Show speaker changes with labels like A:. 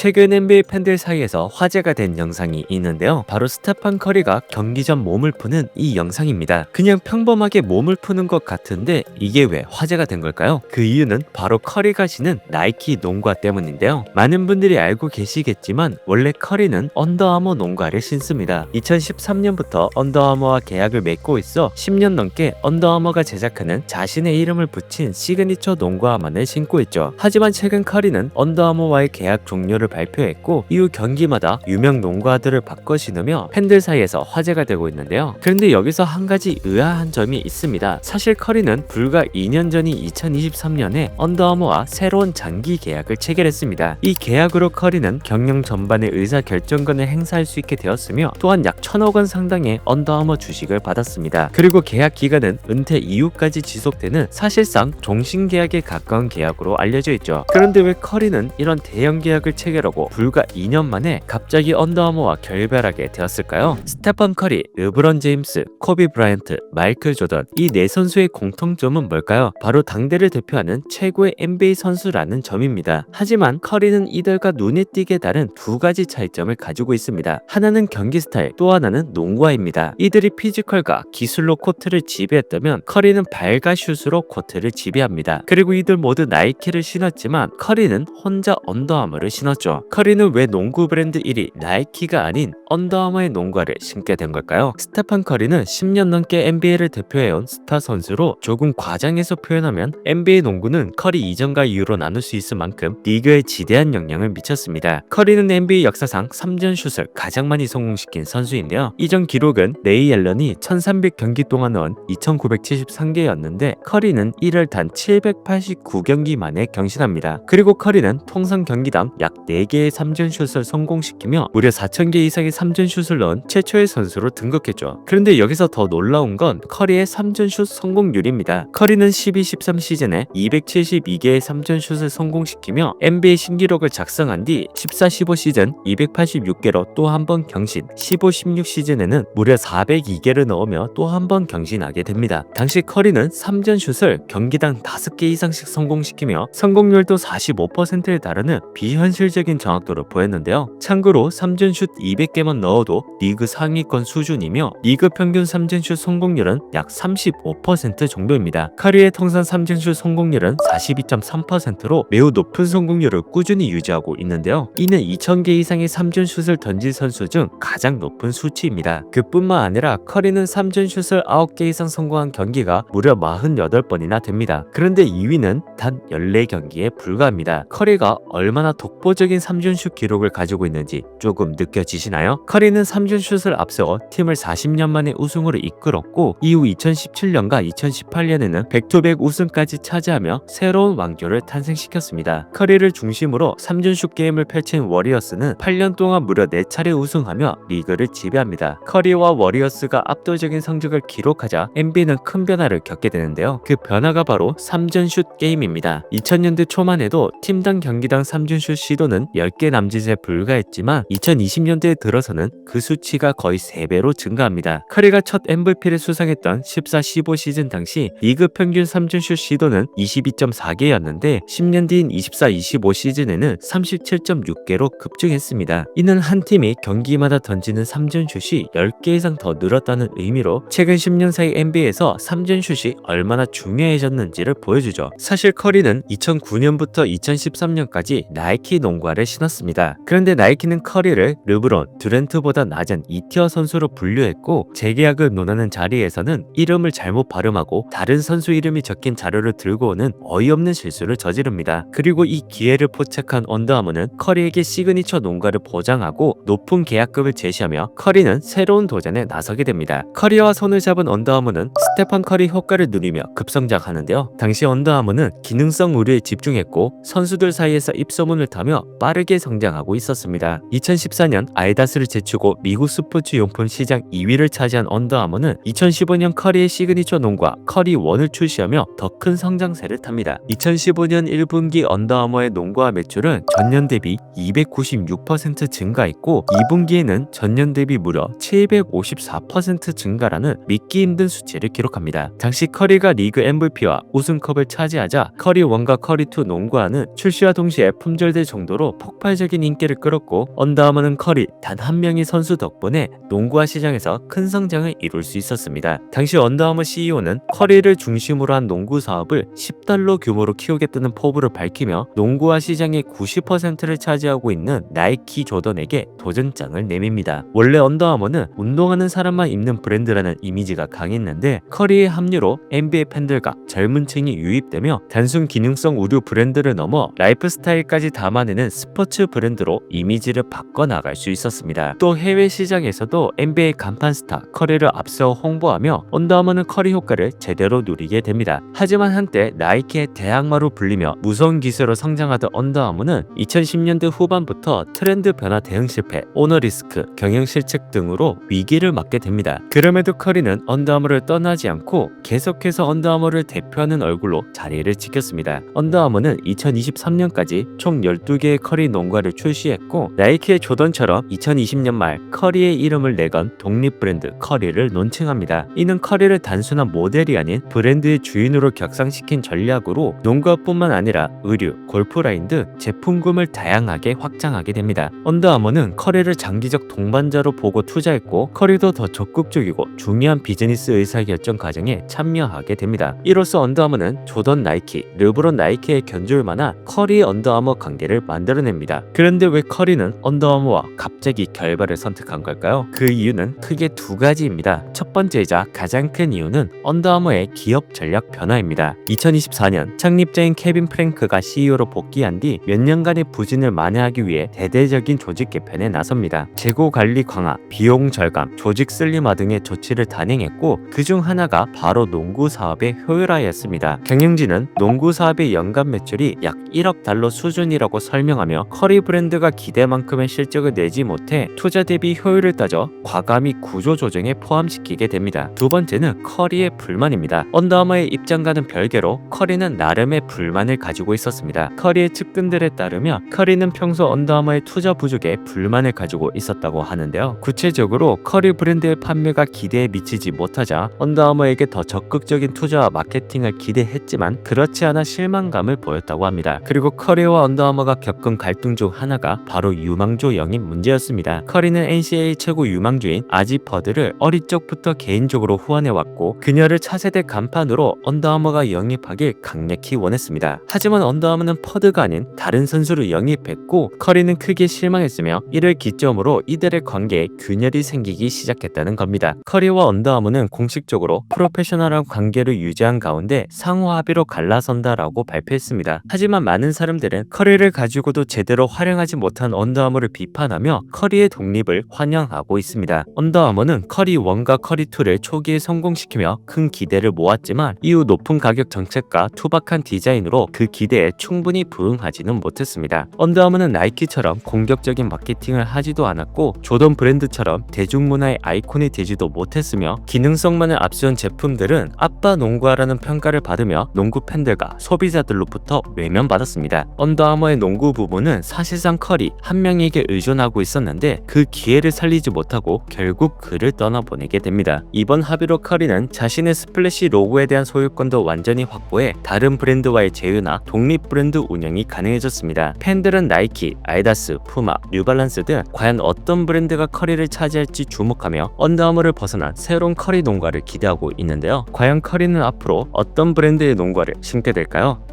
A: 최근 NBA 팬들 사이에서 화제가 된 영상이 있는데요. 바로 스테판 커리가 경기 전 몸을 푸는 이 영상입니다. 그냥 평범하게 몸을 푸는 것 같은데 이게 왜 화제가 된 걸까요? 그 이유는 바로 커리가 신은 나이키 농구화 때문인데요. 많은 분들이 알고 계시겠지만 원래 커리는 언더아머 농구화를 신습니다. 2013년부터 언더아머와 계약을 맺고 있어 10년 넘게 언더아머가 제작하는 자신의 이름을 붙인 시그니처 농구화만을 신고 있죠. 하지만 최근 커리는 언더아머와의 계약 종료를 발표했고 이후 경기마다 유명 농구화들을 바꿔 신으며 팬들 사이에서 화제가 되고 있는데요. 그런데 여기서 한 가지 의아한 점이 있습니다. 사실 커리는 불과 2년 전인 2023년에 언더아머와 새로운 장기 계약을 체결했습니다. 이 계약으로 커리는 경영 전반의 의사결정권을 행사할 수 있게 되었으며 또한 약 1,000억 원 상당의 언더아머 주식을 받았습니다. 그리고 계약 기간은 은퇴 이후까지 지속되는 사실상 종신 계약에 가까운 계약으로 알려져 있죠. 그런데 왜 커리는 이런 대형 계약을 체결하고 불과 2년 만에 갑자기 언더아머와 결별하게 되었을까요? 스테판 커리, 르브론 제임스, 코비 브라이언트, 마이클 조던 이 네 선수의 공통점은 뭘까요? 바로 당대를 대표하는 최고의 NBA 선수라는 점입니다. 하지만 커리는 이들과 눈에 띄게 다른 두 가지 차이점을 가지고 있습니다. 하나는 경기 스타일, 또 하나는 농구화입니다. 이들이 피지컬과 기술로 코트를 지배했다면 커리는 발과 슛으로 코트를 지배합니다. 그리고 이들 모두 나이키를 신었지만 커리는 혼자 언더아머를 신었죠. 커리는 왜 농구 브랜드 1위 나이키가 아닌 언더아머의 농구화를 신게 된 걸까요? 스테판 커리는 10년 넘게 NBA를 대표해온 스타 선수로 조금 과장해서 표현하면 NBA 농구는 커리 이전과 이후로 나눌 수 있을 만큼 리그에 지대한 영향을 미쳤습니다. 커리는 NBA 역사상 3점 슛을 가장 많이 성공시킨 선수인데요. 이전 기록은 레이 앨런이 1300경기 동안 넣은 2973개였는데 커리는 이를 단 789경기 만에 경신합니다. 그리고 커리는 통산 경기당 약 4개의 3점 슛을 성공시키며 무려 4000개 이상의 3점 슛을 넣은 최초의 선수로 등극했죠. 그런데 여기서 더 놀라운 건 커리의 3점 슛 성공률입니다. 커리는 12-13 시즌에 272개의 3점 슛을 성공시키며 NBA 신기록을 작성한 뒤 14-15 시즌 286개로 또 한 번 경신, 15-16 시즌에는 무려 402개를 넣으며 또 한 번 경신하게 됩니다. 당시 커리는 3점 슛을 경기당 5개 이상씩 성공시키며 성공률도 45%에 달하는 비현실적인 정확도를 보였는데요. 참고로 3점 슛 200개만 넣어도 리그 상위권 수준이며 리그 평균 3점 슛 성공률은 약 35% 정도입니다. 커리의 통산 3점 슛 성공률은 42.3%로 매우 높은 성공률을 꾸준히 유지하고 있는데요. 이는 2000개 이상의 3점 슛을 던진 선수 중 가장 높은 수치입니다. 그뿐만 아니라 커리는 3점 슛을 9개 이상 성공한 경기가 무려 48번이나 됩니다. 그런데 2위는 단 14경기에 불과합니다. 커리가 얼마나 독보적인 3점 슛 기록을 가지고 있는지 조금 느껴지시나요? 커리는 3점 슛을 앞세워 팀을 40년 만에 우승으로 이끌었고 이후 2017년과 2018년에는 백투백 우승까지 차지하며 새로운 왕조를 탄생시켰습니다. 커리를 중심으로 3점 슛 게임을 펼친 워리어스는 8년 동안 무려 4차례 우승하며 리그를 지배합니다. 커리와 워리어스가 압도적인 성적을 기록하자 NBA는 큰 변화를 겪게 되는데요. 그 변화가 바로 3점 슛 게임입니다. 2000년대 초만 해도 팀당 경기당 3점 슛 시도는 10개 남짓에 불과했지만 2020년대에 들어서는 그 수치가 거의 3배로 증가합니다. 커리가 첫 MVP를 수상했던 14-15 시즌 당시 리그 평균 3점 슛 시도는 22.4개였는데 10년 뒤인 24-25 시즌에는 37.6개로 급증했습니다. 이는 한 팀이 경기마다 던지는 3점 슛이 10개 이상 더 늘었다는 의미로 최근 10년 사이 NBA에서 3점 슛이 얼마나 중요해졌는지를 보여주죠. 사실 커리는 2009년부터 2013년까지 나이키 농구화를 신었습니다. 그런데 나이키는 커리를 르브론, 듀란트보다 낮은 2티어 선수로 분류했고 재계약을 논하는 자리에서는 이름을 잘못 발음하고 다른 선수 이름이 적힌 자료를 들고 오는 어이없는 실수를 저지릅니다. 그리고 이 기회를 포착한 언더아머는 커리에게 시그니처 농구화를 보장하고 높은 계약금을 제시하며 커리는 새로운 도전에 나서게 됩니다. 커리와 손을 잡은 언더아머는 스테판 커리 효과를 누리며 급성장하는데요. 당시 언더아머는 기능성 의류에 집중했고 선수들 사이에서 입소문을 타며 빠르게 성장하고 있었습니다. 2014년 아디다스를 제치고 미국 스포츠 용품 시장 2위를 차지한 언더아머는 2015년 커리의 시그니처 농구화 커리1을 출시하며 더 큰 성장세를 탑니다. 2015년 1분기 언더아머의 농구화 매출은 전년 대비 296% 증가했고 2분기에는 전년 대비 무려 754% 증가라는 믿기 힘든 수치를 기록합니다. 당시 커리가 리그 MVP와 우승컵을 차지하자 커리1과 커리2 농구화는 출시와 동시에 품절될 정도로 시장에서도 폭발적인 인기를 끌었고, 언더아머는 커리 단 한 명의 선수 덕분에 농구화 시장에서 큰 성장을 이룰 수 있었습니다. 당시 언더아머 CEO는 커리를 중심으로 한 농구 사업을 $10 규모로 키우겠다는 포부를 밝히며 농구화 시장의 90%를 차지하고 있는 나이키 조던에게 도전장을 내밉니다. 원래 언더아머는 운동하는 사람만 입는 브랜드라는 이미지가 강했는데, 커리의 합류로 NBA 팬들과 젊은 층이 유입되며 단순 기능성 의류 브랜드를 넘어 라이프스타일까지 담아내는 스포츠 브랜드로 이미지를 바꿔나갈 수 있었습니다. 또 해외 시장에서도 NBA 간판 스타 커리를 앞서 홍보하며 언더아머는 커리 효과를 제대로 누리게 됩니다. 하지만 한때 나이키의 대항마로 불리며 무서운 기세로 성장하던 언더아머는 2010년대 후반부터 트렌드 변화 대응 실패, 오너 리스크, 경영 실책 등으로 위기를 맞게 됩니다. 그럼에도 커리는 언더아머를 떠나지 않고 계속해서 언더아머를 대표하는 얼굴로 자리를 지켰습니다. 언더아머는 2023년까지 총 12개의 커리 농구화를 출시했고, 나이키의 조던처럼 2020년 말 커리의 이름을 내건 독립 브랜드 커리를 론칭합니다. 이는 커리를 단순한 모델이 아닌 브랜드의 주인으로 격상시킨 전략으로 농구화뿐만 아니라 의류, 골프 라인 등 제품군을 다양하게 확장하게 됩니다. 언더아머는 커리를 장기적 동반자로 보고 투자했고, 커리도 더 적극적이고 중요한 비즈니스 의사결정 과정에 참여하게 됩니다. 이로써 언더아머는 조던 나이키, 르브론 나이키의 견줄 만한 커리 언더아머 관계를 만들어냅니다. 그런데 왜 커리는 언더아머와 갑자기 결별을 선택한 걸까요? 그 이유는 크게 두 가지입니다. 첫 번째이자 가장 큰 이유는 언더아머의 기업 전략 변화입니다. 2024년 창립자인 케빈 프랭크가 CEO로 복귀한 뒤 몇 년간의 부진을 만회하기 위해 대대적인 조직 개편에 나섭니다. 재고 관리 강화, 비용 절감, 조직 슬림화 등의 조치를 단행했고, 그중 하나가 바로 농구 사업의 효율화였습니다. 경영진은 농구 사업의 연간 매출이 약 $1억 수준이라고 설명하며, 커리 브랜드가 기대만큼의 실적을 내지 못해 투자 대비 효율을 따져 과감히 구조 조정에 포함시키게 됩니다. 두 번째는 커리의 불만입니다. 언더아머의 입장과는 별개로 커리는 나름의 불만을 가지고 있었습니다. 커리의 측근들에 따르면 커리는 평소 언더아머의 투자 부족에 불만을 가지고 있었다고 하는데요. 구체적으로 커리 브랜드의 판매가 기대에 미치지 못하자 언더아머에게 더 적극적인 투자와 마케팅을 기대했지만 그렇지 않아 실망감을 보였다고 합니다. 그리고 커리와 언더아머가 겪은 갈등 중 하나가 바로 유망주 영입 문제였습니다. 커리는 NCAA 최고 유망주인 아지 버드를 어릴 적부터 개인적으로 후원해왔고, 그녀를 차세대 간판으로 언더아머가 영입하길 강력히 원했습니다. 하지만 언더아머는 퍼드가 아닌 다른 선수를 영입했고, 커리는 크게 실망했으며 이를 기점으로 이들의 관계에 균열이 생기기 시작했다는 겁니다. 커리와 언더아머는 공식적으로 프로페셔널한 관계를 유지한 가운데 상호 합의로 갈라선다라고 발표했습니다. 하지만 많은 사람들은 커리를 가지고도 제대로 활용하지 못한 언더아머를 비판하며 커리의 독립을 환영하고 있습니다. 언더아머는 커리 1과 커리 2를 초기에 성공시키며 큰 기대를 모았지만 이후 높은 가격 정책과 투박한 디자인으로 그 기대에 충분히 부응하지는 못했습니다. 언더아머는 나이키처럼 공격적인 마케팅을 하지도 않았고, 조던 브랜드처럼 대중문화의 아이콘이 되지도 못했으며, 기능성만을 앞세운 제품들은 아빠 농구화라는 평가를 받으며 농구 팬들과 소비자들로부터 외면받았습니다. 언더아머의 농구 부분은 사실상 커리 한 명에게 의존하고 있었는데 그 기회를 살리지 못하고 결국 그를 떠나보내게 됩니다. 이번 합의로 커리는 자신의 스플래시 로고에 대한 소유권도 완전히 확보해 다른 브랜드와의 제휴나 독립 브랜드 운영이 가능해졌습니다. 팬들은 나이키, 아디다스, 푸마, 뉴발란스 등 과연 어떤 브랜드가 커리를 차지할지 주목하며 언더아머를 벗어난 새로운 커리 농구화를 기대하고 있는데요. 과연 커리는 앞으로 어떤 브랜드의 농구화를 신게 될까요?